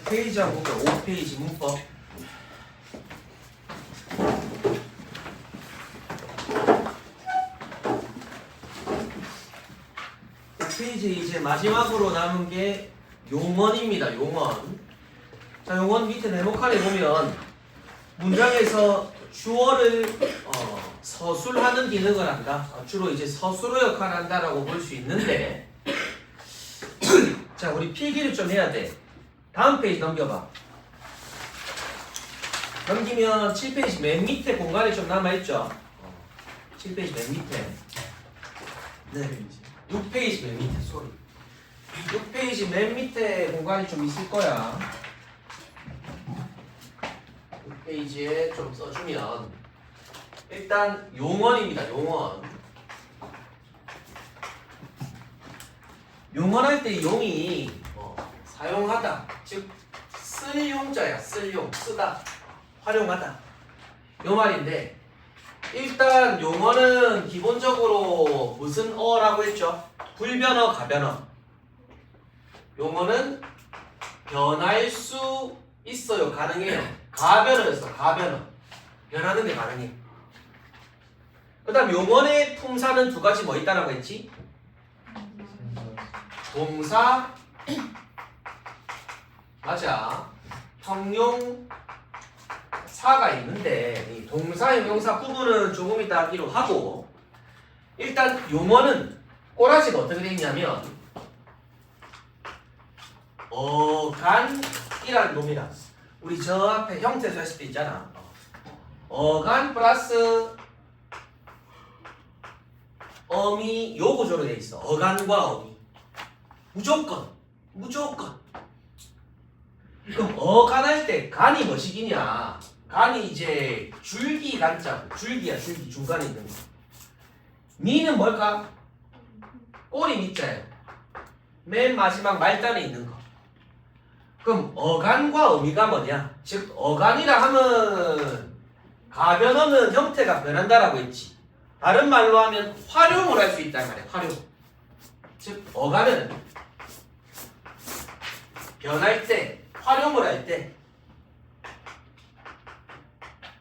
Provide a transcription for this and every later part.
5페이지 한번 볼게요. 5페이지 문법. 페이지 이제 마지막으로 남은 게 용언입니다. 용언. 자, 용언 밑에 네모칸에 보면 문장에서 주어를 서술하는 기능을 한다. 주로 이제 서술어 역할을 한다라고 볼 수 있는데 자, 우리 필기를 좀 해야 돼. 다음 페이지 넘겨봐. 넘기면 7페이지 맨 밑에 공간이 좀 남아있죠? 7페이지 맨 밑에. 네. 6페이지 맨 밑에, 소리. 6페이지 맨 밑에 공간이 좀 있을 거야. 6페이지에 좀 써주면 일단 용언입니다. 용언. 용언할 때 용이 사용하다, 즉 쓸 용자야. 쓸 용, 쓰다, 활용하다 요 말인데 일단 용어는 기본적으로 무슨 어라고 했죠? 불변어, 가변어. 용어는 변할 수 있어요. 가능해요. 가변어였어. 가변어. 변하는 게 가능해. 그 다음 용언의 품사는 두 가지 뭐 있다라고 했지? 동사 맞아. 형용 사가 있는데 이 동사, 형용사 구분은 조금 이따 하기로 하고 일단 용어는 꼬라지가 어떻게 되어 있냐면 어간이라는 놈이라 우리 저 앞에 형태에서 했을 때 있잖아. 어간 플러스 어미 요 구조로 되어 있어. 어간과 어미 무조건 그럼 어간할 때 간이 뭐시기냐? 간이 이제 줄기 간자고. 줄기야. 줄기 중간에 있는 거. 미는 뭘까? 꼬리 밑자예요. 맨 마지막 말단에 있는 거. 그럼 어간과 어미가 뭐냐? 즉 어간이라 하면 가변어는 형태가 변한다라고 했지. 다른 말로 하면 활용을 할 수 있단 말이야. 활용. 즉 어간은 변할 때, 활용을 할 때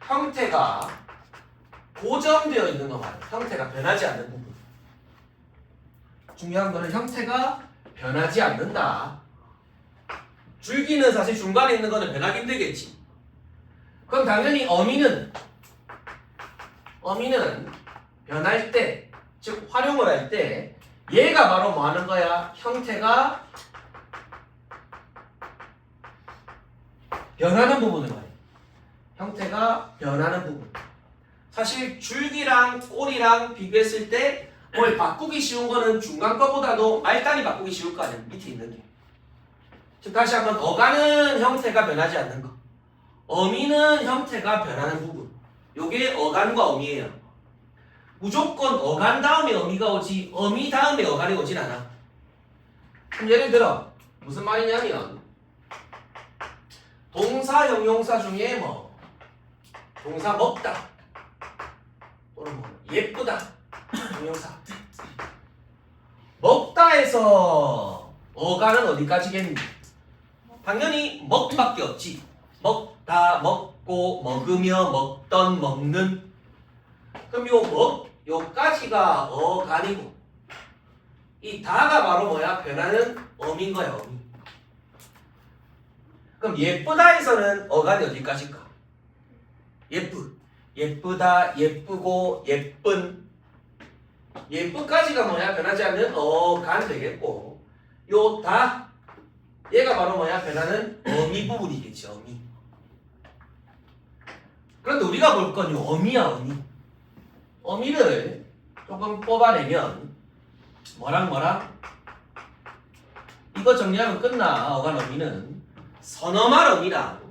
형태가 고정되어 있는 거 말이야. 형태가 변하지 않는 부분. 중요한 거는 형태가 변하지 않는다. 줄기는 사실 중간에 있는 거는 변하기 힘들겠지. 그럼 당연히 어미는 변할 때, 즉 활용을 할 때 얘가 바로 뭐 하는 거야? 형태가 변하는 부분을 말해. 형태가 변하는 부분. 사실 줄기랑 꼬리랑 비교했을 때 뭘 바꾸기 쉬운 거는 중간 거보다도 말단이 바꾸기 쉬울 거 아니야. 밑에 있는 게. 즉 다시 한번 어간은 형태가 변하지 않는 거. 어미는 형태가 변하는 부분. 요게 어간과 어미예요. 무조건 어간 다음에 어미가 오지 어미 다음에 어간이 오진 않아. 그럼 예를 들어 무슨 말이냐면 동사, 형용사 중에 뭐 동사 먹다 또는 뭐 예쁘다 형용사 먹다에서 어간은 어디까지겠니? 당연히 먹밖에 없지. 먹다, 먹고, 먹으며, 먹던, 먹는. 그럼 요까지가 어간이고 이 다가 바로 뭐야? 변하는 어미인 거야. 어미. 그럼 예쁘다에서는 어간이 어디까지일까? 예쁘다, 예쁘고, 예쁜. 예쁘까지가 뭐야? 변하지 않는 어간 되겠고 요 다 얘가 바로 뭐야? 변하는 어미 부분이겠지. 어미. 그런데 우리가 볼 건 요 어미야. 어미. 어미를 조금 뽑아내면 뭐랑 이거 정리하면 끝나. 어간 어미는 선어말 어미랑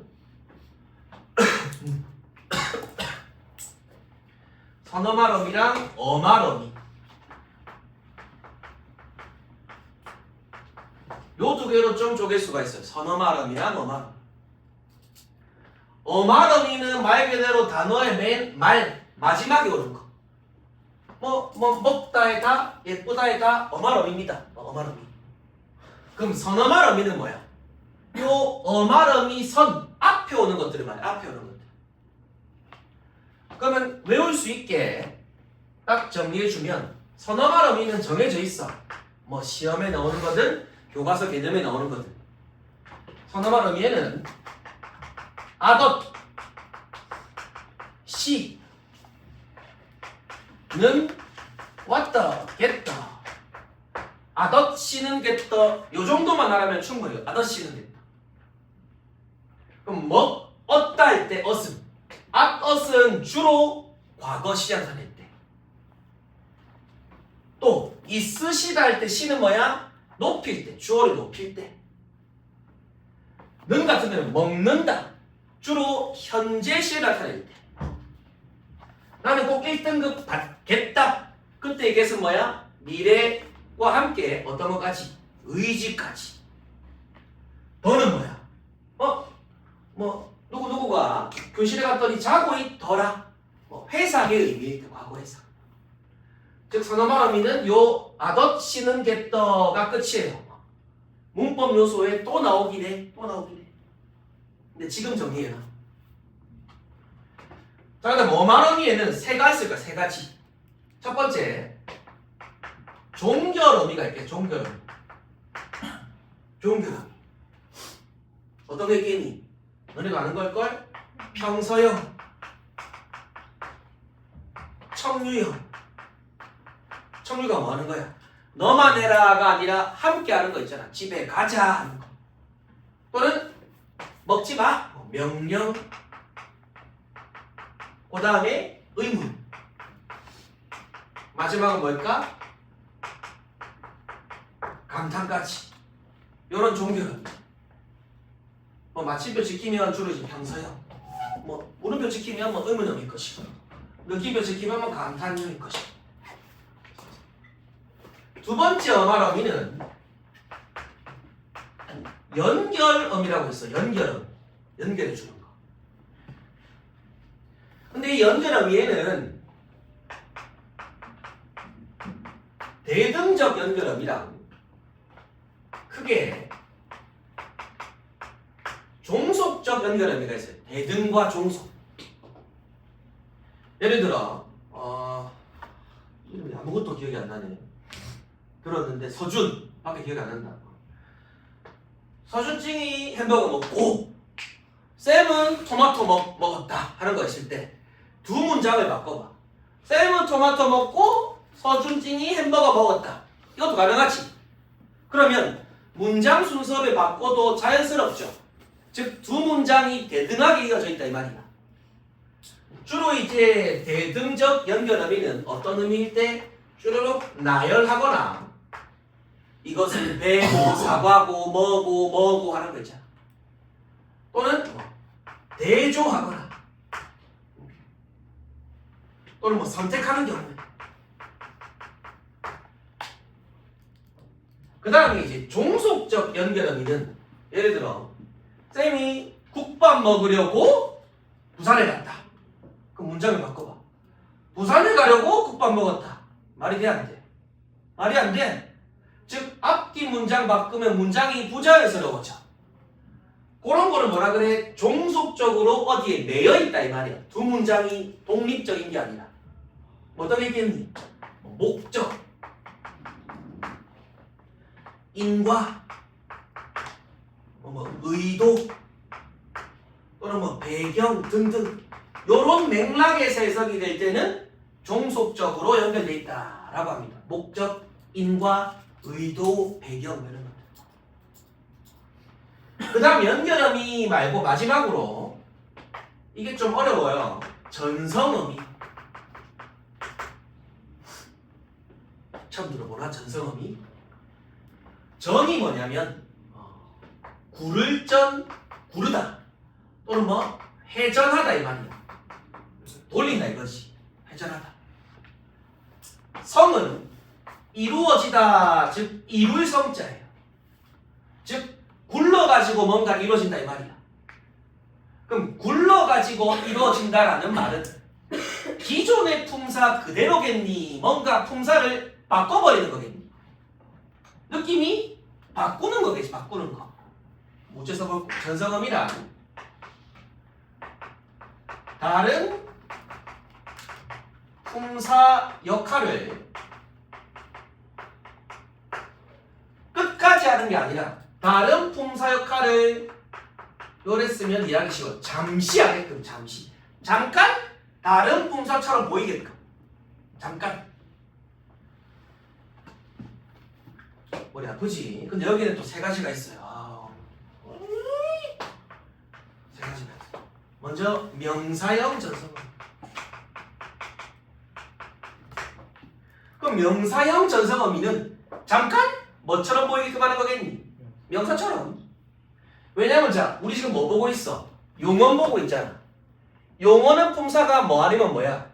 선어말 어미랑 어말 어미 요 두 개로 좀 쪼갤 수가 있어요. 선어말 어미랑 어말 어미. 어말 어미는 말 그대로 단어의 맨 마지막에 오는 거. 먹다에다 예쁘다에다 어말 어미입니다. 어말 어미. 그럼 선어말 어미는 뭐야? 요 어말 어미 선 앞에 오는 것들을 말이야. 앞에 오는 것들. 그러면 외울 수 있게 딱 정리해주면 선어말 어미는 정해져 있어. 뭐 시험에 나오는 거든 교과서 개념에 나오는 거든. 선어말 어미에는 아덧 시는 왔다 겠다. 아덧 시는 겠다. 요 정도만 알아면 충분해요. 아덧 시는 겠다. 그럼 얻다 할 때 얻음. 앗엇은 주로 과거 시장사낼 때. 또 있으시다 할 때 시는 뭐야? 높일 때. 주어를 높일 때. 는 같은 데는 먹는다. 주로 현재 시를 나타낼 때. 나는 꼭 1등급 받겠다. 그때 이게 는 뭐야? 미래와 함께 어떤 것까지? 의지까지. 너는 뭐야? 누구가 교실에 갔더니 자고 있더라. 회상의 의미일 때, 과거 회상. 즉, 선어말 어미는 요 아덧 시는 겠더가 끝이에요. 문법 요소에 또 나오긴 해. 근데 지금 정리해놔. 자, 근데 뭐말 어미에는 세 가지 있을까? 세 가지. 첫 번째, 종결 어미가 있겠. 종결 어미. 어떤 게 있겠니? 너네도 아는 걸걸? 평서형, 청유형. 청유가 뭐 하는 거야? 너만 해라가 아니라 함께 하는 거 있잖아. 집에 가자 하는 거. 또는 먹지 마. 명령. 그 다음에 의문. 마지막은 뭘까? 감탄까지. 요런 종교는 마침표 지키면 주로 이제 평서형, 물음표 지키면 의문형일 것이고, 느낌표 지키면 감탄형일 것이고. 두 번째 어말 어미는 연결어미라고 있어. 연결어미. 연결해 주는 거. 근데 이 연결어미에는 대등적 연결어미랑 크게 종속적 연결어미가 있어요. 대등과 종속. 예를 들어 이름이 아무것도 기억이 안 나네. 들었는데 서준 밖에 기억이 안 난다. 서준찡이 햄버거 먹고 쌤은 토마토 먹었다 하는 거 있을 때 두 문장을 바꿔봐. 쌤은 토마토 먹고 서준찡이 햄버거 먹었다. 이것도 가능하지. 그러면 문장 순서를 바꿔도 자연스럽죠. 즉 두 문장이 대등하게 이어져 있다 이 말이야. 주로 이제 대등적 연결어미는 어떤 의미일 때 주로 나열하거나 이것을 배고 사과고 뭐고 하는 거 있잖아. 또는 대조하거나 또는 선택하는 경우에. 그 다음에 이제 종속적 연결어미는 예를 들어 쌤이 국밥 먹으려고 부산에 갔다. 그 문장을 바꿔봐. 부산에 가려고 국밥 먹었다. 말이 돼 안 돼? 말이 안 돼. 즉 앞뒤 문장 바꾸면 문장이 부자연스러워져. 그런 거를 뭐라 그래? 종속적으로 어디에 매여있다 이 말이야. 두 문장이 독립적인 게 아니라. 어떤 게 있겠니? 목적, 인과, 의도 또는 배경 등등 요런 맥락에서 해석이 될 때는 종속적으로 연결되어 있다라고 합니다. 목적, 인과, 의도, 배경 이런 것들. 그 다음 연결어미 말고 마지막으로 이게 좀 어려워요. 전성어미. 처음 들어보나? 전성어미. 전이 뭐냐면 구를 전, 구르다 또는 회전하다 이 말이야. 돌린다 이거지. 회전하다. 성은 이루어지다, 즉 이룰 성자예요. 즉 굴러가지고 뭔가 이루어진다 이 말이야. 그럼 굴러가지고 이루어진다라는 말은 기존의 품사 그대로겠니? 뭔가 품사를 바꿔버리는 거겠니? 느낌이 바꾸는 거겠지. 바꾸는 거. 뭐째 써볼까? 전성음이란 다른 품사 역할을 끝까지 하는 게 아니라 다른 품사 역할을 요래 쓰면 이해하기 쉬워. 잠시 하게끔. 잠시. 잠깐 다른 품사처럼 보이게끔. 잠깐. 머리 아프지? 근데 여기는 또 세 가지가 있어요. 세 가지가 있어요. 먼저 명사형 전성음. 그럼 명사형 전성어미는 잠깐 뭐처럼 보이게끔 하는 거겠니? 명사처럼. 왜냐면 자, 우리 지금 뭐 보고 있어? 용언 보고 있잖아. 용언은 품사가 뭐 아니면 뭐야?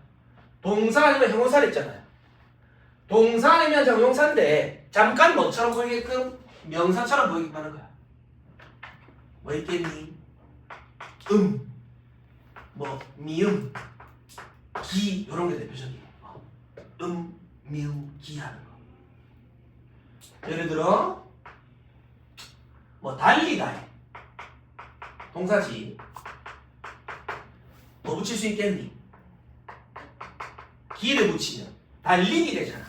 동사 아니면 형용사를 있잖아요. 동사 아니면 형용사인데 잠깐 뭐처럼 보이게끔? 명사처럼 보이게끔 하는 거야. 뭐 있겠니? 뭐 미음, 기 이런 게 대표적이에요. 미음, 기 하는 거. 예를 들어 뭐 달리다 해. 동사지. 뭐 붙일 수 있겠니? 기를 붙이면 달리기 되잖아.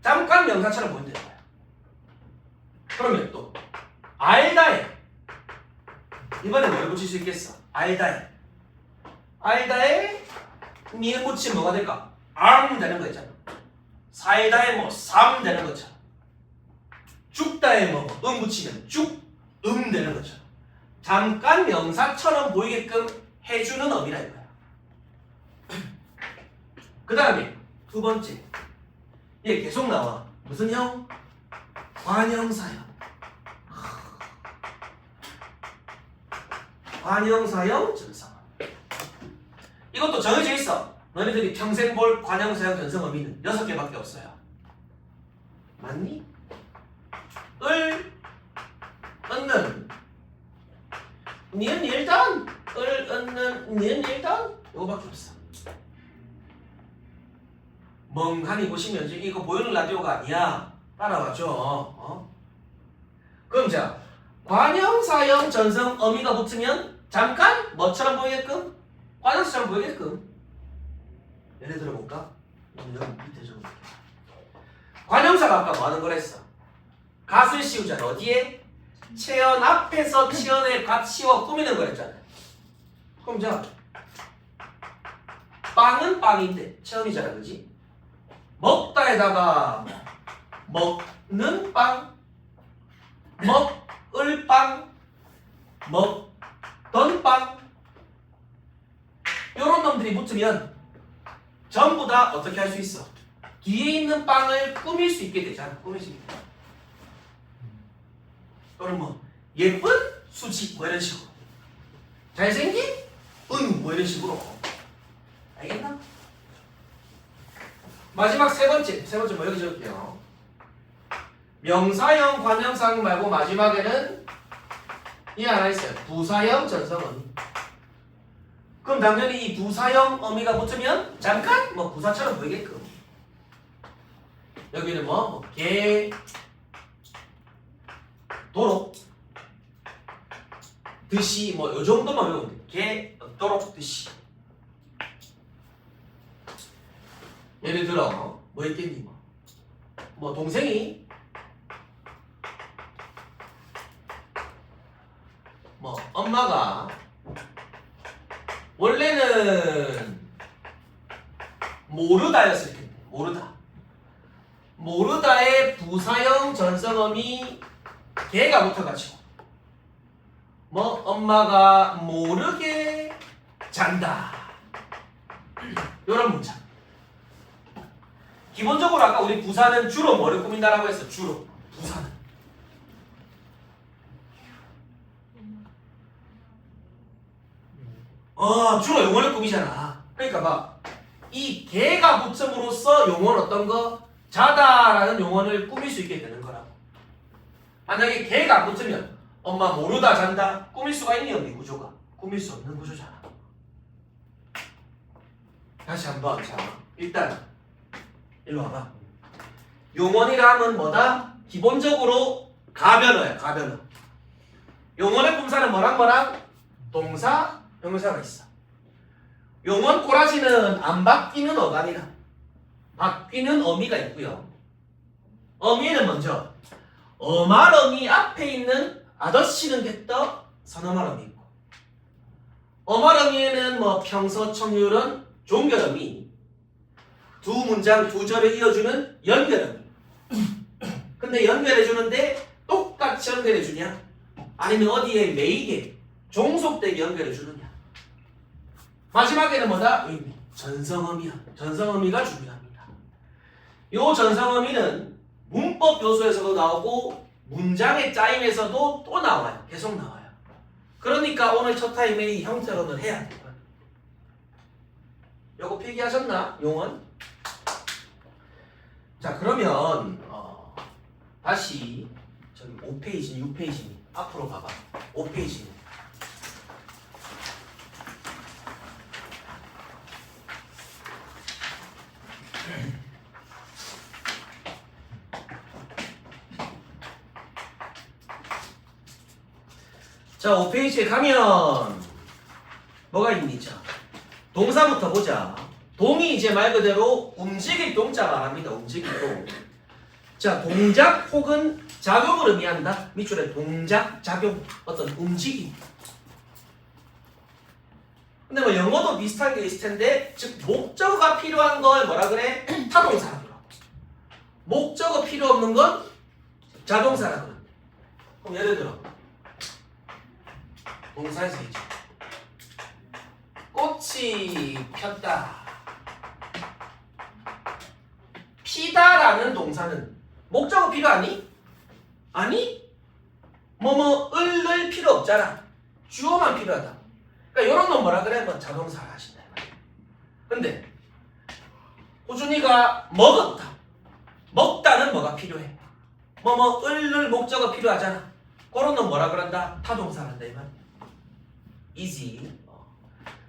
잠깐 명사처럼 보인다는 거야. 그러면 또 알다 해. 이번에 뭘 붙일 수 있겠어? 알다 해. 알다에 미음 붙이면 뭐가 될까? 앙 되는 거 있잖아. 살다에 뭐 삼 되는 것처럼. 죽다에 뭐 붙이면 되는 것처럼. 잠깐 명사처럼 보이게끔 해주는 어미라 이거야. 그 다음에 두 번째. 얘 계속 나와. 무슨 형? 관형사형. 관형사형 전성어. 이것도 정해져 있어. 너희들이 평생 볼 관형사형 전성어미는 6개밖에 없어요. 맞니? 을, 얻는, 니은 일단, 을, 얻는, 니은 일단 이거밖에 없어. 멍하니 보시면 이거 보이는 라디오가 아니야. 따라와줘. 그럼 자, 관형사형 전성어미가 붙으면 잠깐 뭐처럼 보이게끔? 관형사처럼 보이게끔. 예를 들어볼까? 여기 밑에 좀. 관형사가 아까 뭐 하는 걸 했어? 갓을 씌우잖아. 어디에? 체언 앞에서 체언에 갓 씌워 꾸미는 걸 했잖아. 그럼 자, 빵은 빵인데 체언이잖아. 그지? 먹다에다가 먹는 빵, 먹을 빵, 먹던 빵 요런 놈들이 붙으면 전부 다 어떻게 할 수 있어? 뒤에 있는 빵을 꾸밀 수 있게 되잖아. 꾸밀 수 있게. 또는 뭐 예쁜 수지 뭐 이런 식으로. 잘생긴 뭐 이런 식으로. 알겠나? 마지막 세 번째 뭐 여기 적을게요. 명사형 관형사형 말고 마지막에는 이 하나 있어요. 부사형 전성어미. 그럼 당연히 이 부사형 어미가 붙으면 잠깐 뭐 부사처럼 보이게끔. 여기는 개, 도록, 듯이 뭐 요 정도만 외우면 돼. 개, 도록, 듯이. 예를 들어 뭐 있겠니? 뭐 동생이 뭐 엄마가 원래는 모르다였을 텐데. 모르다의 부사형 전성어미 개가 붙어가지고 뭐 엄마가 모르게 잔다. 요런 문장. 기본적으로 아까 우리 부사는 주로 뭐를 꾸민다라고 했어? 주로 부사는 주로 용어를 꾸미잖아. 그러니까 막 이 개가 붙음으로써 용어는 어떤 거? 자다라는 용어를 꾸밀 수 있게 되는 거라고. 만약에 개가 안 붙으면 엄마 모르다 잔다 꾸밀 수가 있니 없니? 구조가 꾸밀 수 없는 구조잖아. 다시 한번. 자, 일단 일로 와봐. 용언이라 하면 뭐다? 기본적으로 가변어야, 가변어. 용언의 품사는 뭐랑 동사, 형용사가 있어. 용언 꼬라지는 안 바뀌는 어감이다. 바뀌는 어미가 있고요. 어미에는 먼저 어말어미 앞에 있는 아저씨는 겠더 선어말어미 있고, 어말어미에는 뭐 평서 청률은 종결어미, 두 문장 두 절을 이어주는 연결어미. 근데 연결해주는데 똑같이 연결해주냐? 아니면 어디에 매이게 종속되게 연결해주느냐? 마지막에는 뭐다? 의미. 전성어미야. 전성어미가 중요합니다. 요 전성어미는 문법 요소에서도 나오고 문장의 짜임에서도 또 나와요. 계속 나와요. 그러니까 오늘 첫 타임에 이 형태로는 해야 돼요. 요거 필기하셨나? 용언? 자, 그러면 다시 저기 5페이지, 6페이지 앞으로 가봐. 5페이지. 자, 5페이지에 가면 뭐가 있니? 자, 동사부터 보자. 동이 이제 말 그대로 움직일 동자 말합니다. 움직일 동. 자, 동작 혹은 작용을 의미한다. 밑줄에 동작, 작용, 어떤 움직임. 근데 뭐 영어도 비슷한 게 있을 텐데, 즉 목적어가 필요한 걸 뭐라 그래? 타동사라 그러. 목적어 필요 없는 건 자동사라 그러. 그럼 예를 들어 동사에서 이제 꽃이 폈다. 피다라는 동사는 목적어 필요하니? 아니? 을을 필요 없잖아. 주어만 필요하다. 그러니까 이런 건 뭐라 그래? 뭐 자동사를 하신다. 근데 호준이가 먹었다. 먹다는 뭐가 필요해? 을을 목적어 필요하잖아. 그런 건 뭐라 그런다? 타동사란다 이 말. easy.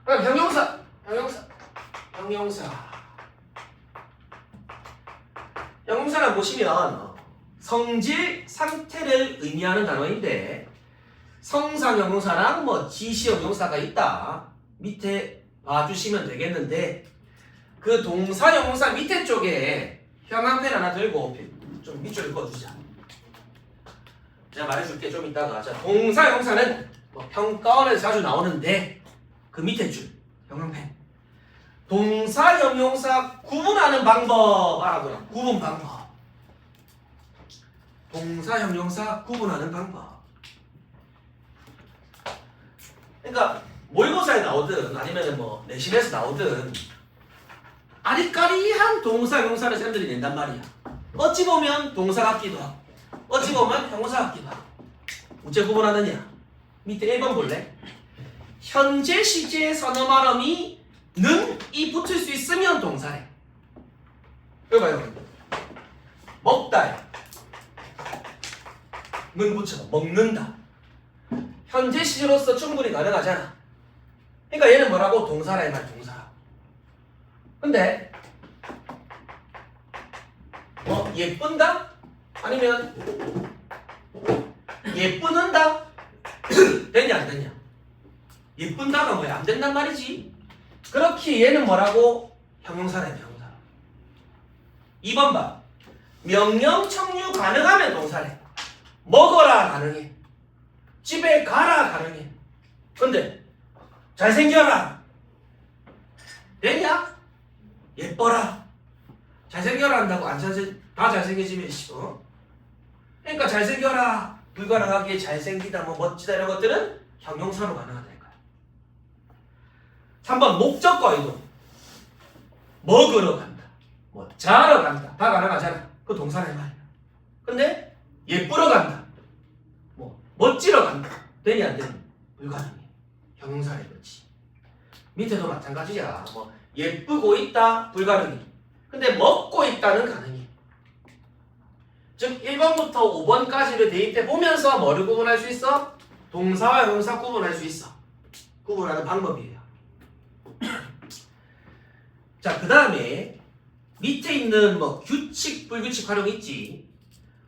그럼 형용사. 형용사를 보시면 성질, 상태를 의미하는 단어인데 성상 형용사랑 뭐 지시 형용사가 있다. 밑에 봐주시면 되겠는데 그 동사 형용사 밑에 쪽에 형광펜 하나 들고 좀 밑줄 그어주자. 내가 말해줄게 좀 이따가. 자, 동사 형용사는 뭐 평가원에서 자주 나오는데 그 밑에 줄 형광펜. 동사 형용사 구분하는 방법 알아보라. 구분 방법. 동사 형용사 구분하는 방법. 그러니까 모의고사에 나오든 아니면 뭐 내신에서 나오든 아리까리한 동사 형용사를 쌤들이 낸단 말이야. 어찌 보면 동사 같기도 하고 어찌 보면 형용사 같기도 하고. 어째 구분하느냐? 밑에 1번 볼래? 현재 시제의 선어 발음이 는 이 붙을 수 있으면 동사래. 이거 봐요. 먹다야. 는 붙여. 먹는다. 현재 시제로서 충분히 가능하잖아. 그러니까 얘는 뭐라고? 동사라 이 말. 동사. 근데 예쁜다? 아니면 예쁘는다? 되냐 안 되냐? 예쁜다가 뭐야? 안 된단 말이지. 그렇게 얘는 뭐라고? 형용사래. 형용사. 2번 봐. 명령 청유 가능하면 동사래. 먹어라 가능해. 집에 가라 가능해. 근데 잘생겨라 되냐? 예뻐라. 잘생겨라 한다고 안 다 잘생겨지면 그러니까 잘생겨라 불가능하게 잘생기다 뭐 멋지다 이런 것들은 형용사로 가능하다 이거야. 3번 목적과 이동. 먹으러 간다. 뭐 자러 간다. 다 가능하잖아. 그 동사란 말이야. 근데 예쁘러 간다. 뭐 멋지러 간다. 되냐 안 되냐? 불가능해. 형용사래 그렇지. 밑에도 마찬가지야. 뭐 예쁘고 있다 불가능해. 근데 먹고 있다는 가능해. 즉 1번부터 5번까지를 대입해 보면서 뭐를 구분할 수 있어? 동사와 형용사 구분할 수 있어. 구분하는 방법이에요. 자, 그 다음에 밑에 있는 뭐 규칙, 불규칙 활용 있지.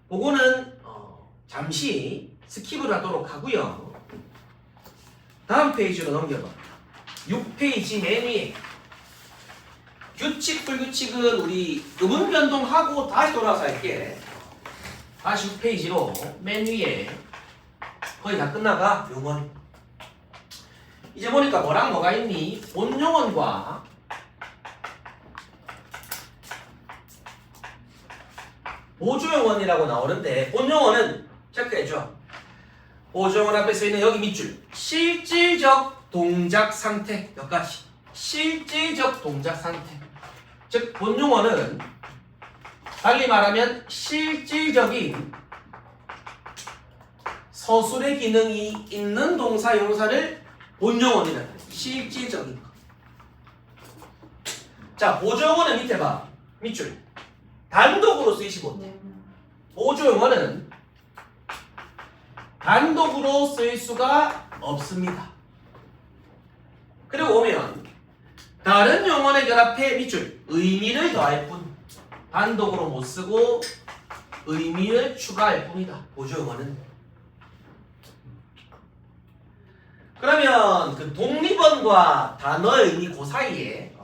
그거는 잠시 스킵을 하도록 하고요. 다음 페이지로 넘겨봐. 6페이지 맨 위에 규칙 불규칙은 우리 음운 변동하고 다시 돌아와서 할게. 다시 6페이지로 맨 위에 거의 다 끝나가. 용언. 이제 보니까 뭐랑 뭐가 있니? 본용언과 보조용언이라고 나오는데, 본용언은 체크해줘. 보조용언 앞에 써있는 여기 밑줄 실질적 동작 상태 여기까지. 실질적 동작 상태. 즉 본용어는 달리 말하면 실질적인 서술의 기능이 있는 동사 용사를 본용어이라 그래. 실질적인 거. 자, 보조용어는 밑에 봐. 밑줄 단독으로 쓰이지 못해. 보조용어는 단독으로 쓰일 수가 없습니다. 그리고 오면 다른 용어의 결합해 밑줄 의미를 더할 뿐, 단독으로 못 쓰고 의미를 추가할 뿐이다. 보조용어는. 그러면 그 독립어과 단어의 의미 그 사이에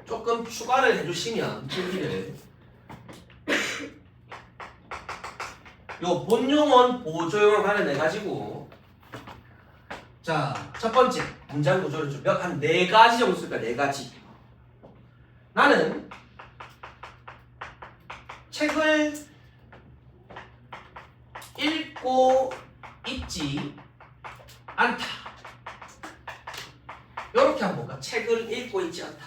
조금 추가를 해주시면 필기를 요 본용언 보조용언 관련해가지고 자, 첫 번째 문장 구조를 좀 한 4가지 정도 쓸까? 4가지. 나는 책을 읽고 있지 않다. 이렇게 한번 볼까? 책을 읽고 있지 않다.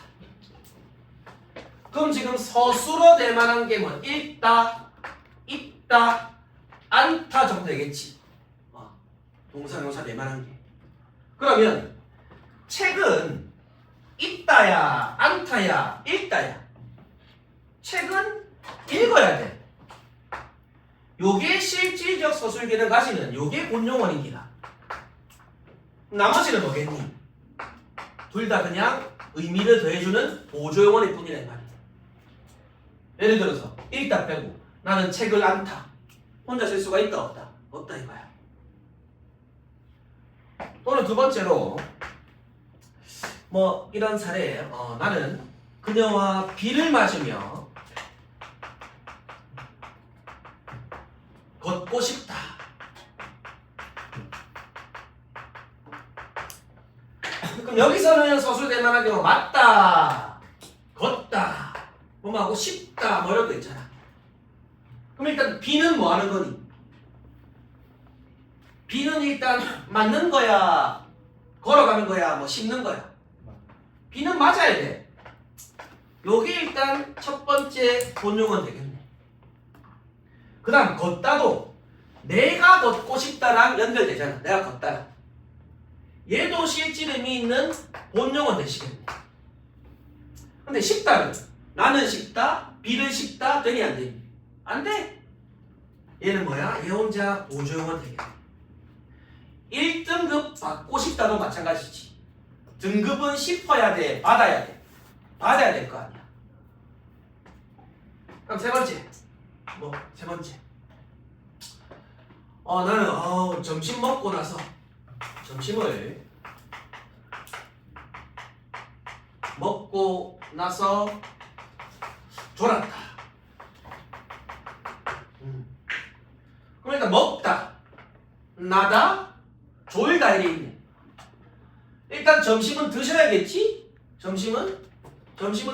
그럼 지금 서술어 될 만한 게 뭐? 읽다, 있다, 않다 정도 되겠지. 동사, 명사 될 만한 게. 그러면 책은 있다야, 않다야, 읽다야. 책은 읽어야 돼. 요게 실질적 서술기를 가지는 요게 본용어입니다. 나머지는 뭐겠니? 둘 다 그냥 의미를 더해주는 보조용어일 뿐이란 말이야. 예를 들어서 읽다 빼고 나는 책을 않다. 혼자 쓸 수가 있다 없다? 없다 이거야. 또는 두 번째로 뭐 이런 사례, 나는 그녀와 비를 맞으며 걷고 싶다. 그럼 여기서는 서술될 만한 경우 맞다, 걷다, 뭐하고 싶다 뭐 이런 거 있잖아. 그럼 일단 비는 뭐 하는 거니? 비는 일단 맞는 거야, 걸어가는 거야, 뭐 씹는 거야. 비는 맞아야 돼. 요게 일단 첫 번째 본용은 되겠네. 그 다음 걷다도 내가 걷고 싶다랑 연결되잖아. 내가 걷다랑. 얘도 실질 의미 있는 본용은 되시겠네. 근데 싶다는 나는 싶다, 비를 싶다 되니 안 되니? 안 돼. 얘는 뭐야? 얘 혼자 보조용은 되겠네. 1등급 받고 싶다도 마찬가지지. 등급은 싶어야 돼, 받아야 돼. 받아야 될 거 아니야. 그럼 세 번째. 세 번째. 나는 점심 먹고 나서 점심을 먹고 나서 졸았다. 그럼 일단 먹다, 나다, 졸다 이래 있네. 일단 점심은 드셔야겠지? 점심은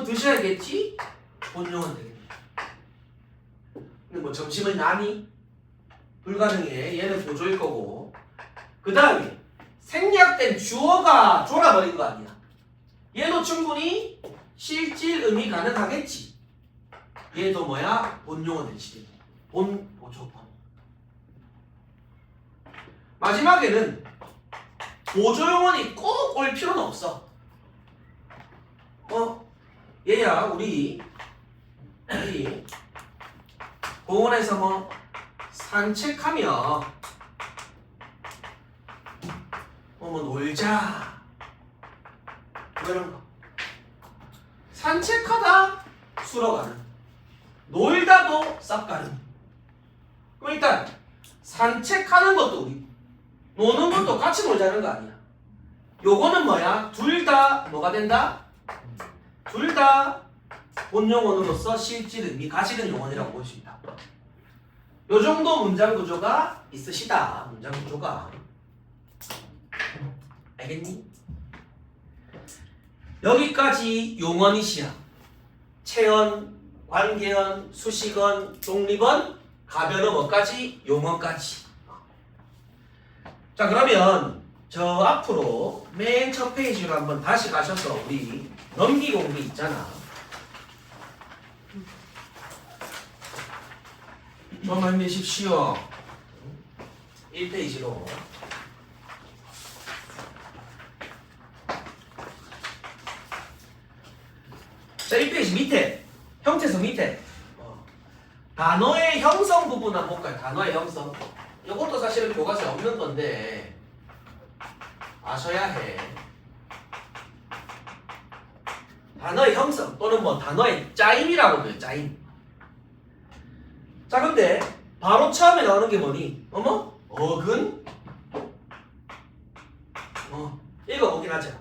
드셔야겠지? 본용은 되겠네. 근데 뭐 점심을 나니? 불가능해. 얘는 보조일 거고. 그 다음에 생략된 주어가 졸아버린 거 아니야. 얘도 충분히 실질 의미 가능하겠지. 얘도 뭐야? 본용은 되지. 보조본. 마지막에는 보조용언이 꼭 올 필요는 없어. 얘야 우리 공원에서 뭐 산책하며 뭐 놀자 뭐 이런 거. 산책하다 수러 가는, 놀다도 싹 가는. 그럼 일단 산책하는 것도 우리 노는 것도 같이 놀자는 거 아니야. 요거는 뭐야? 둘 다 뭐가 된다? 둘 다 본용어로서 실질 의미 가지는 용어이라고 볼 수 있다. 요 정도 문장 구조가 있으시다. 문장 구조가. 알겠니? 여기까지 용언이 시야. 체언, 관계언, 수식언, 독립언, 가변어 뭐까지? 용언까지. 자, 그러면 저 앞으로 맨 첫 페이지로 한번 다시 가셔서 우리 넘기 공부 있잖아. 좀만 내십시오. 1페이지로. 자, 1페이지 밑에 형태성 밑에 단어의 형성 부분 한번 볼까요? 단어의 형성. 이것도 사실은 교과서에 없는 건데 아셔야 해. 단어의 형성 또는 뭐 단어의 짜임이라고 해요. 짜임. 자, 근데 바로 처음에 나오는 게 뭐니? 어머? 어근? 읽어보긴 하자.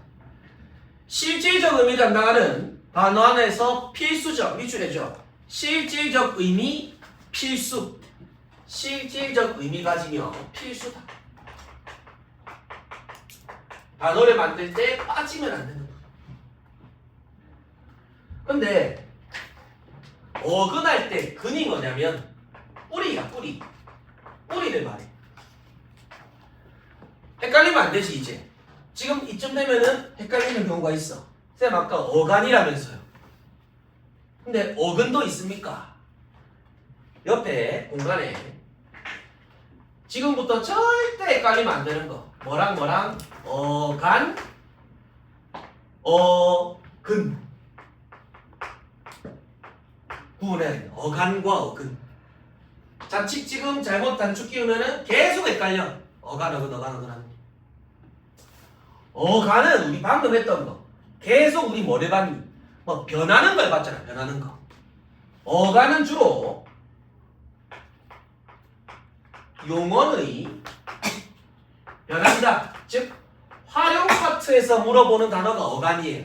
실질적 의미 담당하는 단어 안에서 필수적, 밑줄해줘. 실질적 의미, 필수. 실질적 의미 가지며 필수다. 단어를 만들 때 빠지면 안 되는 거야. 근데 어근할 때 근이 뭐냐면 뿌리야, 뿌리. 뿌리를 말해. 헷갈리면 안 되지, 이제. 지금 이쯤 되면은 헷갈리는 경우가 있어. 쌤 아까 어간이라면서요. 근데 어근도 있습니까? 옆에 공간에 지금부터 절대 헷갈리면 안 되는 거. 뭐랑 뭐랑? 어간, 어근. 구분해야 돼. 어간과 어근. 자칫 지금 잘못 단축 끼우면은 계속 헷갈려. 어간, 어근, 어간, 어근 하는 게. 어간은 우리 방금 했던 거. 계속 우리 뭘 해봤니? 뭐 변하는 걸 봤잖아. 변하는 거. 어간은 주로 용언의 변한다. 즉 활용 파트에서 물어보는 단어가 어간이에요.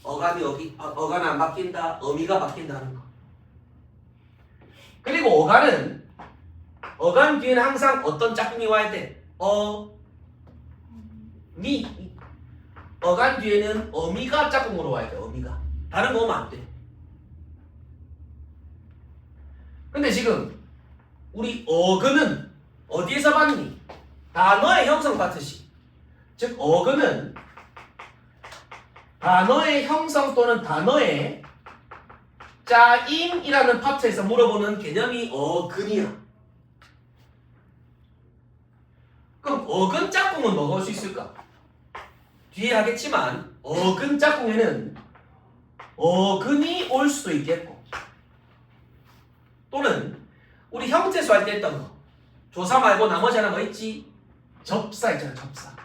어간이 어간 안 바뀐다. 어미가 바뀐다는 거. 그리고 어간은 어간 뒤에는 항상 어떤 짝꿍이 와야 돼. 미. 어간 뒤에는 어미가 짝꿍으로 와야 돼. 어미가. 다른 거 오면 안 돼. 근데 지금 우리 어근은 어디에서 봤니? 단어의 형성 파트시. 즉 어근은 단어의 형성 또는 단어의 짜임이라는 파트에서 물어보는 개념이 어근이야. 그럼 어근 짝꿍은 뭐가 올 수 있을까? 뒤에 하겠지만 어근 짝꿍에는 어근이 올 수도 있겠고 또는 우리 형태수 할 때 했던 거 조사 말고 나머지 하나 뭐 있지? 접사 있잖아. 접사.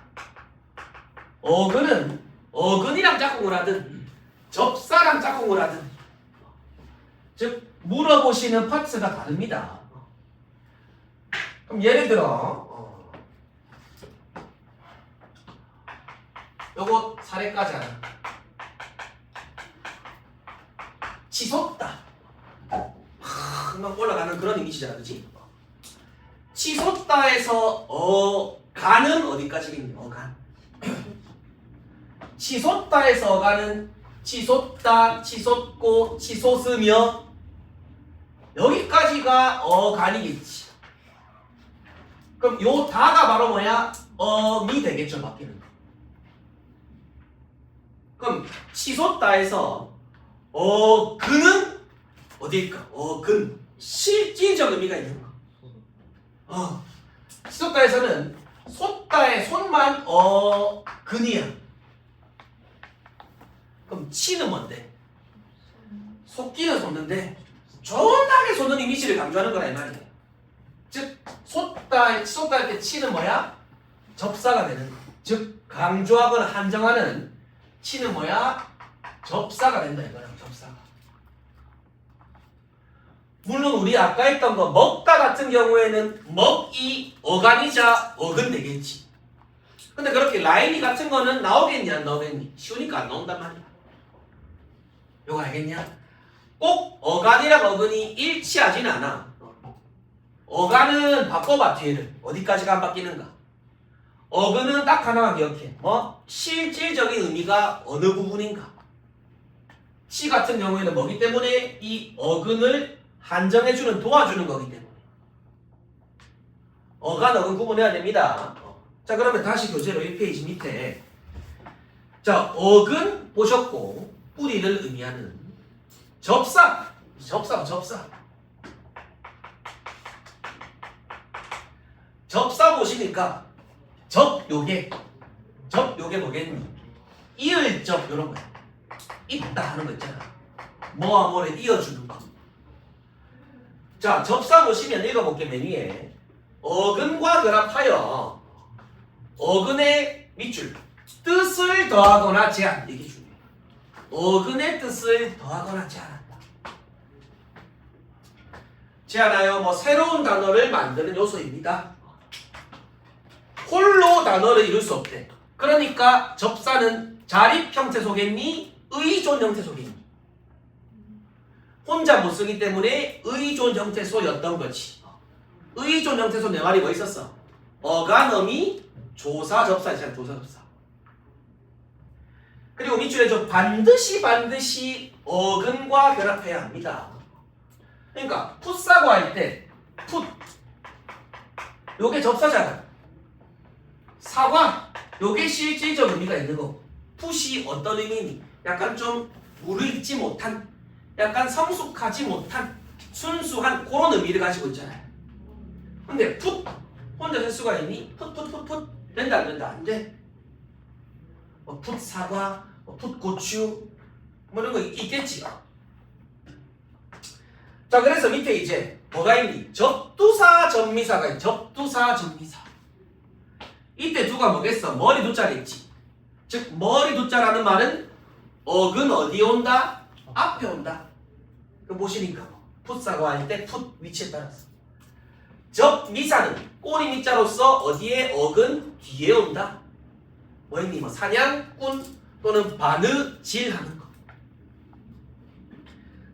어근은 어근이랑 짝꿍을 하든 접사랑 짝꿍을 하든 즉 물어보시는 파트가 다릅니다. 그럼 예를 들어 요거 사례까지 하나. 치솟다. 금방 올라가는 그런 이미지잖아, 그치? 치솟다에서 어간은 어디까지겠니? 어간. 치솟다에서 어간은 치솟다, 치솟고, 치솟으며 여기까지가 어간이겠지. 그럼 요 다가 바로 뭐야? 어미 되겠죠, 바뀌는 거. 그럼 치솟다에서 어근은 어디일까? 어근. 실질적 의미가 있는 거. 치솟다에서는 솟다의 솟만 어근이야. 그럼 치는 뭔데? 솟기는 솟는데 존나게 솟는 이미지를 강조하는 거라 이 말이야. 즉 솟다, 치솟다 할 때 치는 뭐야? 접사가 되는 거. 즉 강조하거나 한정하는 치는 뭐야? 접사가 된다 이거야. 접사가. 물론 우리 아까 했던 거 먹다 같은 경우에는 먹이 어간이자 어근 되겠지. 근데 그렇게 라인이 같은 거는 나오겠니 안 나오겠니? 쉬우니까 안 나온단 말이야. 이거 알겠냐? 꼭 어간이랑 어근이 일치하진 않아. 어간은 바꿔봐 뒤에를. 어디까지가 안 바뀌는가? 어근은 딱 하나만 기억해. 뭐? 실질적인 의미가 어느 부분인가? 치 같은 경우에는 뭐기 때문에 이 어근을 한정해주는 도와주는 거기 때문에 어간 어근 구분해야 됩니다. 자 그러면 다시 교재로 1페이지 밑에 자 어근 보셨고 뿌리를 의미하는 접사 보시니까 요게 뭐겠니? 이을접 요런 거야. 있다 하는 거 있잖아. 뭐와 뭐를 이어주는 거. 자 접사 보시면 읽어볼게. 맨 위에 어근과 결합하여 어근의 밑줄 뜻을 더하거나 제한. 이게 중요해. 어근의 뜻을 더하거나 제한한다. 제한하여 뭐 새로운 단어를 만드는 요소입니다. 홀로 단어를 이룰 수 없대. 그러니까 접사는 자립 형태 속겠니? 의존 형태 속겠니? 혼자 못 쓰기 때문에 의존 형태소였던 거지. 의존 형태소 내 말이 뭐 있었어? 어간, 어미, 조사, 접사 있잖아. 조사, 접사. 그리고 밑줄에 좀 반드시 어근과 결합해야 합니다. 그러니까 풋사고 할 때 풋 요게 접사잖아. 사과 요게 실질적 의미가 있는 거. 풋이 어떤 의미니? 약간 좀 무르익지 못한, 약간 성숙하지 못한, 순수한 그런 의미를 가지고 있잖아요. 근데 풋 혼자 쓸 수가 있니? 풋 된다 안 된다? 안 돼. 뭐 풋 사과, 뭐 풋 고추 뭐 이런 거 있겠지. 자 그래서 밑에 이제 뭐가 있니? 접두사 접미사가 있니? 접두사 접미사. 이때 두가 뭐겠어? 머리 두자겠지. 즉 머리 두자라는 말은 어근 어디에 온다? 앞에 온다. 그 보시니까 풋사과 할 때 풋 위치에 따라서 접미사는 꼬리 밑자로서 어디에 어근 뒤에 온다. 뭐였니? 뭐 사냥꾼 또는 바느질하는 거.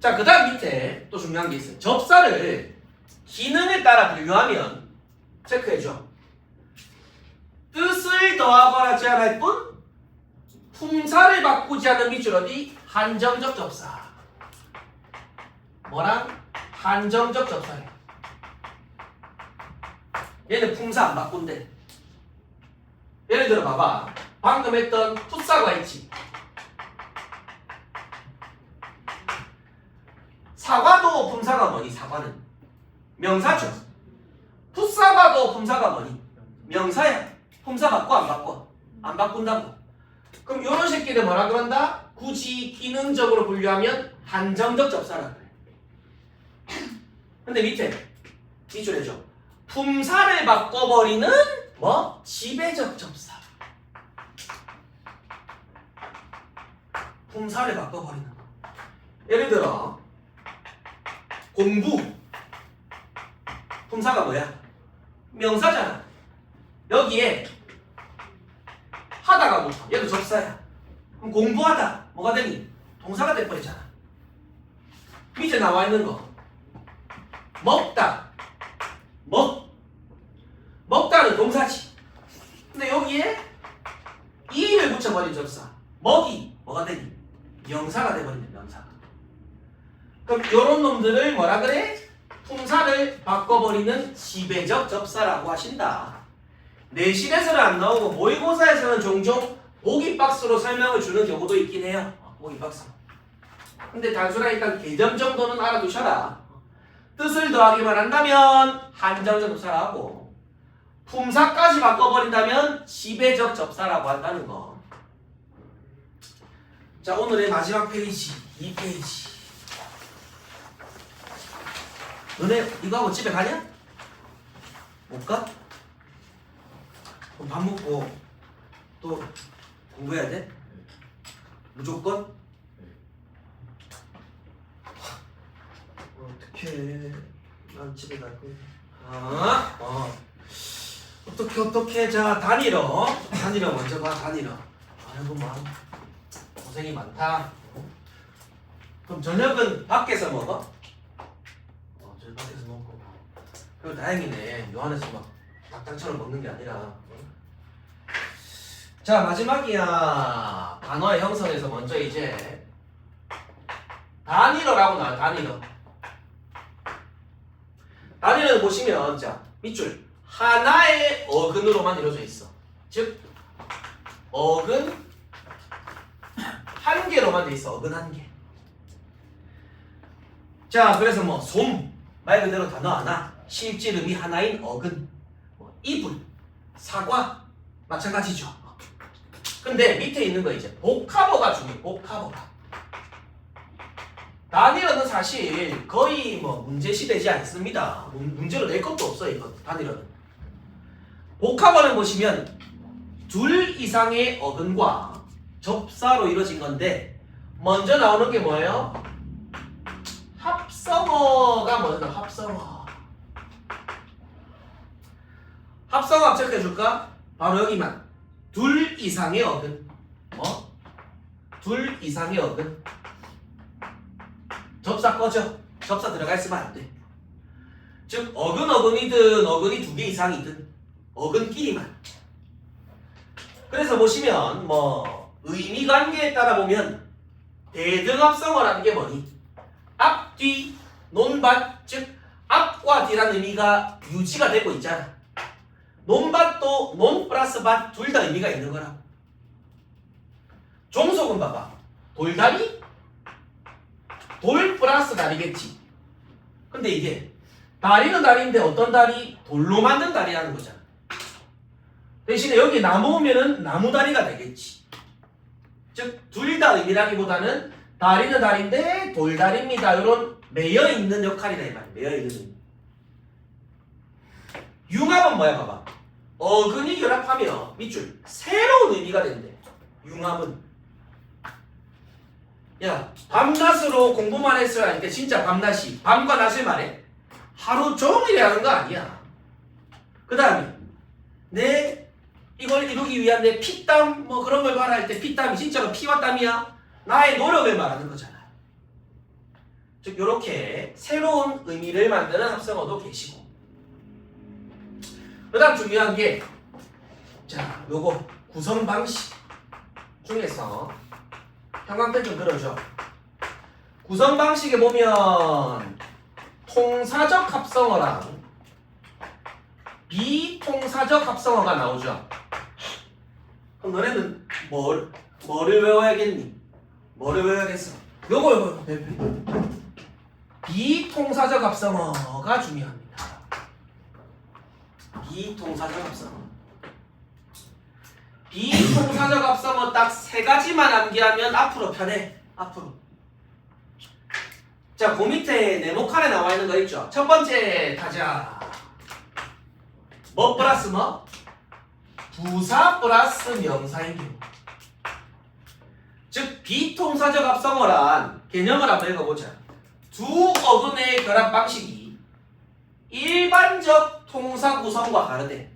자, 그 다음 밑에 또 중요한 게 있어요. 접사를 기능에 따라 분류하면 체크해줘. 뜻을 더하거나 제한할 뿐 품사를 바꾸지 않는 밑줄 어디? 한정적 접사. 뭐랑? 한정적 접사래. 얘는 품사 안 바꾼대. 예를 들어 봐봐. 방금 했던 풋사과 있지. 사과도 품사가 뭐니? 사과는 명사죠. 풋사과도 품사가 뭐니? 명사야. 품사 바꿔 안 바꿔? 안 바꾼다고. 그럼 이런 새끼들 뭐라 그런다? 굳이 기능적으로 분류하면 한정적 접사라 그래. 근데 밑줄 해줘. 품사를 바꿔버리는 뭐? 지배적 접사. 품사를 바꿔버리는 거. 예를 들어 공부. 품사가 뭐야? 명사잖아. 여기에 하다가 붙어. 얘도 접사야. 그럼 공부하다 뭐가 되니? 동사가 돼버리잖아. 밑에 나와 있는 거 먹다. 먹다는 동사지. 근데 여기에 이를 붙여버린 접사. 먹이 뭐가 되니? 명사가 돼버리는 명사가. 그럼 요런 놈들을 뭐라 그래? 품사를 바꿔버리는 지배적 접사라고 하신다. 내신에서는 안 나오고 모의고사에서는 종종 보기박스로 설명을 주는 경우도 있긴 해요. 보기박스. 근데 단순하니까 개념 정도는 알아두셔라. 뜻을 더하기만 한다면 한정적 접사라고, 품사까지 바꿔버린다면 지배적 접사라고 한다는 거. 자, 오늘의 마지막 페이지 2페이지. 너네 이거 하고 집에 가냐? 못 가? 그럼 밥 먹고 또 공부해야 돼? 무조건? 어떡해. 어떡해. 난 집에 갈 거야. 어떻게. 자, 단일어 먼저 봐. 단일어. 아이고, 고생이 많다. 그럼 저녁은 밖에서 먹어? 저녁 밖에서 먹고. 그리고 다행이네. 요 안에서 막 닭장처럼 먹는 게 아니라. 자, 마지막이야. 단어의 형성에서 먼저 이제 단일어라고 나와. 단일어는 보시면 자 밑줄 하나의 어근으로만 이루어져 있어. 즉 어근 한 개로만 돼 있어. 어근 한 개. 자, 그래서 뭐 솜 말 그대로 단어 하나, 실질음이 하나인 어근, 이불, 사과 마찬가지죠. 근데 밑에 있는 거 이제 복합어가 중요해. 복합어가. 단일어는 사실 거의 뭐 문제시 되지 않습니다. 문제로 낼 것도 없어 이거 단일어는. 복합어는 보시면 둘 이상의 어근과 접사로 이루어진 건데 먼저 나오는 게 뭐예요? 합성어가 먼저 나와. 합성어 합체해줄까? 바로 여기만. 둘 이상의 어근. 둘 이상의 어근. 접사 꺼져. 접사 들어가 있으면 안 돼. 즉 어근이든 어근이 두 개 이상이든 어근끼리만. 그래서 보시면 뭐 의미 관계에 따라 보면 대등합성어라는 게 뭐니? 앞, 뒤, 논밭. 즉 앞과 뒤라는 의미가 유지가 되고 있잖아. 논밭도 논 플러스 밭 둘 다 의미가 있는 거라고. 종속은 봐봐. 돌다리? 돌 플러스 다리겠지. 근데 이게 다리는 다리인데 어떤 다리? 돌로 만든 다리라는 거잖아. 대신에 여기 나무 오면은 나무다리가 되겠지. 즉 둘 다 의미라기보다는 다리는 다리인데 돌다리입니다. 이런 매여있는 역할이다 이 말이야. 매여있는 의미. 융합은 뭐야 봐봐. 어근이 결합하며 밑줄 새로운 의미가 된대. 융합은. 야, 밤낮으로 공부만 했어야 하니까 진짜 밤낮이 밤과 낮을 말해. 하루 종일 하는 거 아니야. 그 다음에 내 이걸 이루기 위한 내 피땀 뭐 그런 걸 말할 때 피땀이 진짜로 피와 땀이야. 나의 노력을 말하는 거잖아. 즉 요렇게 새로운 의미를 만드는 합성어도 계시고. 그 다음 중요한 게 자, 요거 구성 방식 중에서 형광펜 좀 들어줘. 구성 방식에 보면 통사적 합성어랑 비통사적 합성어가 나오죠. 그럼 너네는 뭐를 외워야겠니? 뭐를 외워야겠어? 요거 비통사적 합성어가 중요합니다. 비통사적 합성어. 비통사적 합성어 딱 세 가지만 암기하면 앞으로 편해. 앞으로. 자, 그 밑에 네모칸에 나와 있는 거 있죠? 첫 번째 타자. 뭐 플러스 뭐? 부사 플러스 명사의 경우. 즉 비통사적 합성어란 개념을 한번 읽어보자. 두 어근의 결합 방식이 일반적 통사 구성과 다르대.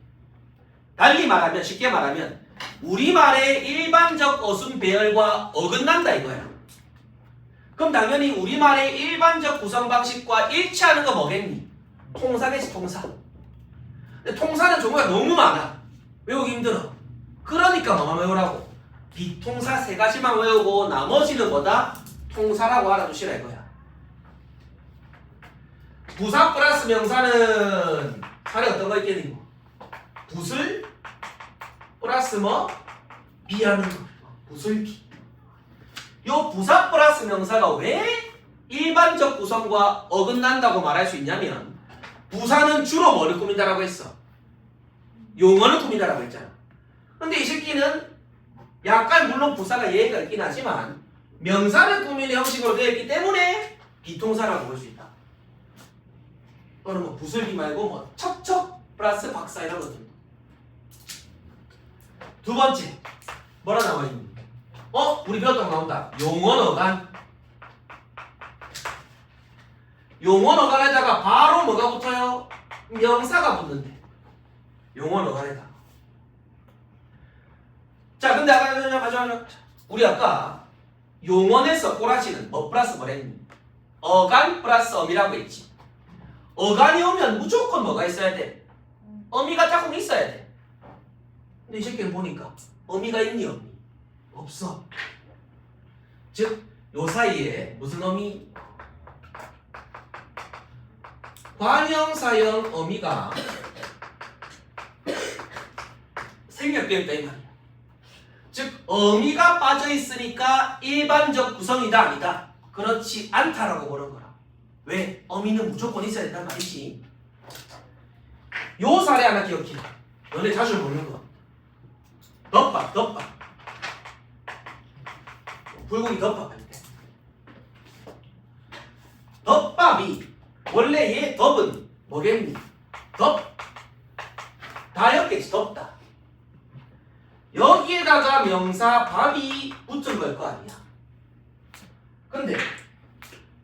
달리 말하면 쉽게 말하면 우리말의 일반적 어순 배열과 어긋난다 이거야. 그럼 당연히 우리말의 일반적 구성 방식과 일치하는 거 뭐겠니? 통사겠지, 통사. 근데 통사는 종류가 너무 많아. 외우기 힘들어. 그러니까 뭐만 외우라고? 비통사 세 가지만 외우고 나머지는 뭐다? 통사라고 알아두시라 이거야. 부사 플러스 명사는 사례 어떤 거 있겠니? 붓을 플러스 뭐? 비하는 거. 붓을 비. 요 부사 플러스 명사가 왜 일반적 구성과 어긋난다고 말할 수 있냐면 부사는 주로 뭐를 꾸민다라고 했어? 용어를 꾸민다라고 했잖아. 근데 이 새끼는 약간 물론 부사가 예의가 있긴 하지만 명사를 꾸미는 형식으로 되어 있기 때문에 비통사라고 볼 수 있다. 또는 뭐 부슬기 말고 뭐 척척 플러스 박사 이런 것들. 두 번째 뭐라 나와 있니? 우리 배웠던 거 나온다. 용언 어간. 용언 어간에다가 바로 뭐가 붙어요? 명사가 붙는데. 용언 어간에다가. 자, 근데 아까 우리 아까 용언에서 꼬라지는 뭐 플러스 뭐랬니? 어간 플러스 어미라고 했지. 어간이 오면 무조건 뭐가 있어야 돼? 어미가 조금 있어야 돼. 근데 이 새끼는 보니까 어미가 있니 없니? 없어. 즉, 요 사이에 무슨 어미? 관형사형 어미가 생략되어 있다 이 말이야. 즉, 어미가 빠져 있으니까 일반적 구성이다 아니다? 그렇지 않다라고 보는 거라. 왜? 어미는 무조건 있어야 된단 말이지. 요 사례 하나 기억해. 너네 자주 보는 거. 덮밥. 불고기 덮밥 할 때. 덮밥이 원래 얘 덮은 뭐겠니? 다였겠지. 덮다. 여기에다가 명사 밥이 붙은 걸 거 아니야. 근데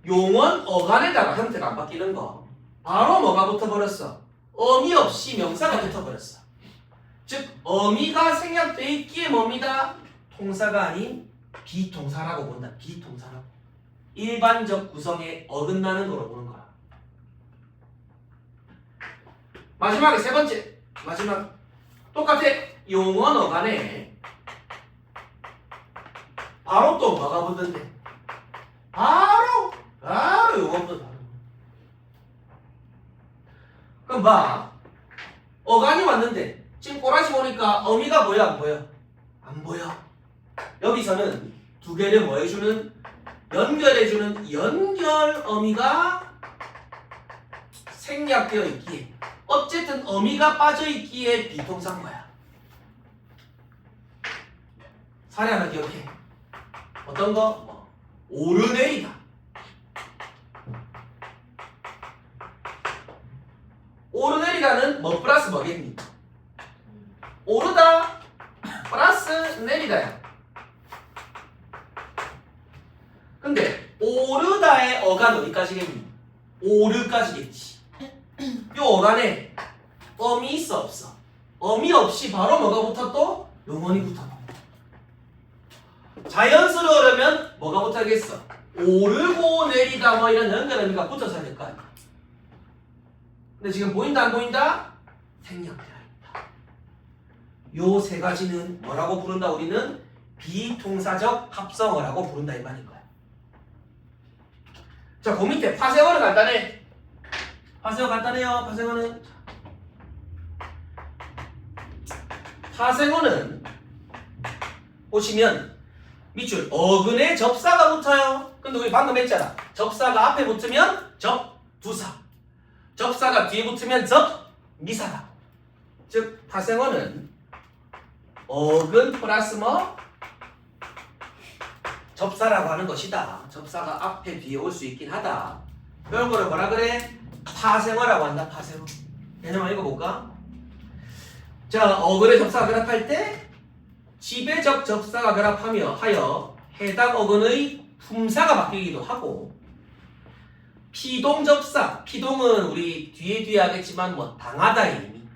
용언 어간에다가 형태가 안 바뀌는 거 바로 뭐가 붙어버렸어? 어미 없이 명사가 붙어버렸어. 즉 어미가 생략돼 있기에 뭡니다? 통사가 아닌 비통사라고 본다. 비통사라고. 일반적 구성에 어긋나는 거로 보는 거야. 마지막에 세 번째. 마지막. 똑같아. 용언 어간에 바로 또 뭐가 붙는데? 바로 용언부터 바로. 그럼 봐. 어간이 왔는데 지금 꼬라지 보니까 어미가 보여 안 보여? 안 보여. 여기서는 두 개를 뭐 해주는? 연결해주는 연결 어미가 생략되어 있기에 어쨌든 어미가 빠져 있기에 비통사인 거야. 사례 하나 기억해. 어떤 거? 오르내리다. 오르내리다는 뭐 플러스 뭐겠니? 오르다 플러스 내리다야. 근데 오르다의 어간 어디까지겠니? 오르까지겠지. 요 어간에 어미 있어 없어? 어미 없이 바로 뭐가 붙어 또? 용언이 붙어. 자연스러우려면 뭐가 붙어야겠어? 오르고 내리다 뭐 이런 연결 의미가 붙어서 될 거 아니야. 근데 지금 보인다 안 보인다? 생략되어 있다. 요 세 가지는 뭐라고 부른다? 우리는 비통사적 합성어라고 부른다 이 말인 거야. 자, 그 밑에 파생어는 간단해. 파생어 간단해요. 파생어는 보시면 밑줄 어근에 접사가 붙어요. 근데 우리 방금 했잖아. 접사가 앞에 붙으면 접두사, 접사가 뒤에 붙으면 접미사다. 즉 파생어는 어근 플러스 뭐? 접사라고 하는 것이다. 접사가 앞에 뒤에 올 수 있긴 하다. 이런 거를 뭐라 그래? 파생어라고 한다. 파생어. 개념 한번 읽어볼까? 자, 어근에 접사가 결합할 때 지배적 접사가 결합하여 해당 어근의 품사가 바뀌기도 하고, 피동 접사, 피동은 우리 뒤에 하겠지만 뭐 당하다의 의미,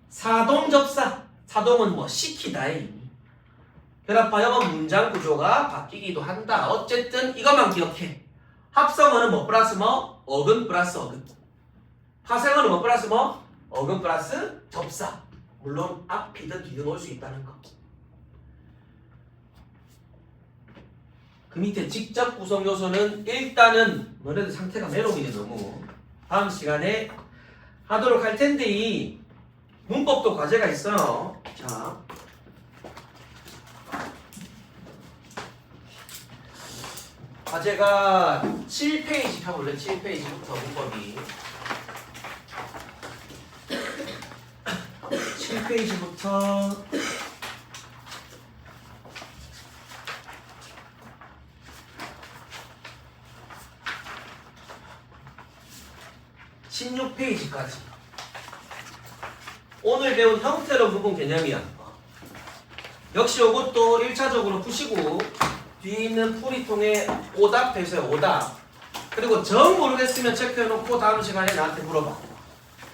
사동 접사, 사동은 뭐 시키다의 의미, 결합하여 문장 구조가 바뀌기도 한다. 어쨌든 이것만 기억해. 합성어는 뭐 플러스 뭐? 어근 플러스 어근. 파생어는 뭐 플러스 뭐? 어근 플러스 접사. 물론 앞이든 뒤든 올 수 있다는 거. 그 밑에 직접 구성 요소는 일단은 너네들 상태가 메롱이네 너무. 다음 시간에 하도록 할 텐데 이 문법도 과제가 있어요. 자, 과제가 7페이지 펴볼래? 7페이지부터 문법이 7페이지부터 16페이지까지 오늘 배운 형태로 부분 개념이야. 역시 이것도 1차적으로 푸시고 뒤에 있는 풀이통에 오답 되세요. 오답. 그리고 정 모르겠으면 체크해놓고 다음 시간에 나한테 물어봐.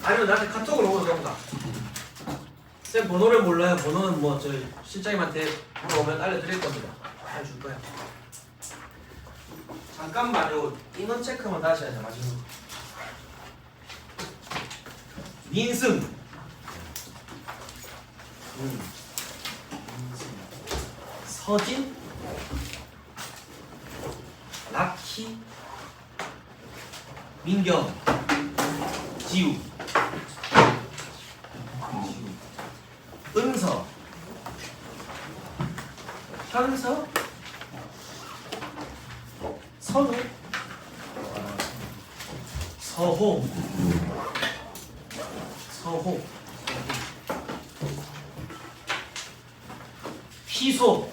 아니면 나한테 카톡으로 오던가. 쌤 번호를 몰라요. 번호는 뭐 저희 실장님한테 물어보면 알려드릴 겁니다. 알려줄 거야. 잠깐만요. 인원 체크만 다시 하자. 마지막. 민승. 서진. 라키. 민경. 지우. 은서. 현서. 선우. 서호. 서호. 희소.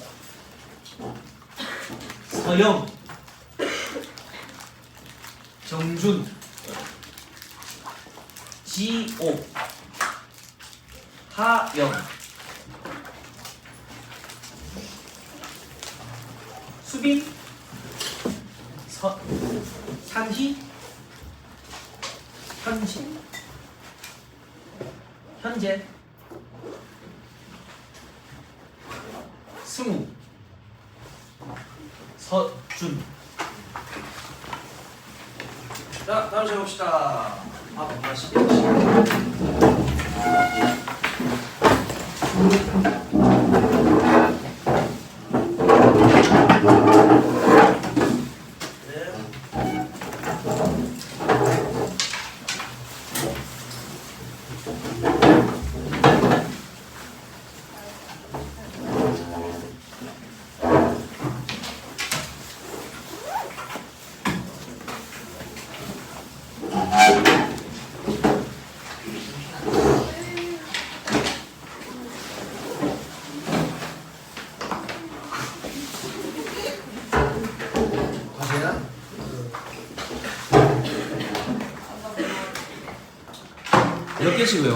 서영. 정준. 지오. 하영. 수빈. 산희. 현진. 현재. 승우. 서준. 자, 다음 시간 봅시다. 맛있게. 몇 개씩 외워?